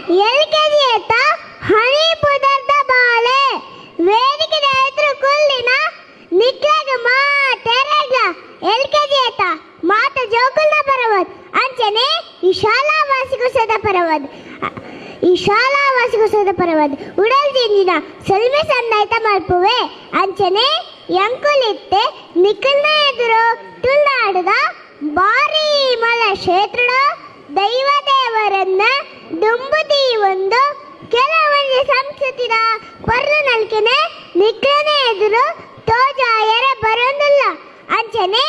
LKG ಏತ ಹನಿ ಪುದರ್ದ ಬಾಲೆ ವೇದಿಕೆ ಎದುರು ಕುಲ್ಲಿನ ನಿಕ್ಲಾಗ ಮಾತೆರೆಗ್ಲ LKG ಏತ ಮಾತ ಜೋಕುಲ್ನ ಪರವದ್ ಅಂಚನೆ ಈ ಶಾಲಾವಾಸಿಗೋಸದ ಪರವದ್ ಉಡಲ್ ಜಿಂಜಿನ ಸಲ್ಮೆ ಸಂದಾಯ್ತ ಮಲ್ಪುವೆ ಅಂಚನೆ ಎಂಕುಲಿತ್ತೆ ನಿಖಲ್ನ ಎದುರು ತುಳುನಾಡದ ಬಾರಿ ಮಲ ಕ್ಷೇತ್ರಡ ದೈವ ದೇವರನ್ನ ದುಂಬುತಿ ಒಂದು ಕೆಲವೊಂದು ಸಂಸ್ಕೃತಿದ ಪರ್ಲು ನಲ್ಕೆನೆ ನಿಖಲನೆ ಎದುರು ತೋಜಾಯರ ಬರೋದಿಲ್ಲ ಅಂಚನೆ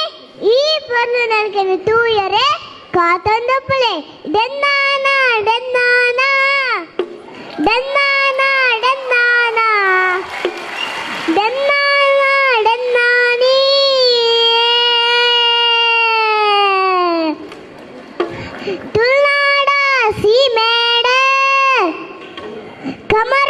ಈ ಪರ್ಲು ನಲ್ಕೆನೆ ತೂಯರೆ ಕಾತೊಂದೊಪ್ಪಲೆ ಡೆನ್ನಾನ ಡೆನ್ನಾನ ಡೆನ್ನಾನ ಡೆನ್ನಾನ ಡೆನ್ನಾನ ಡೆನ್ನಾನಿ ತುಳುನಾಡ ಸೀಮೇಡ ಕಮಲ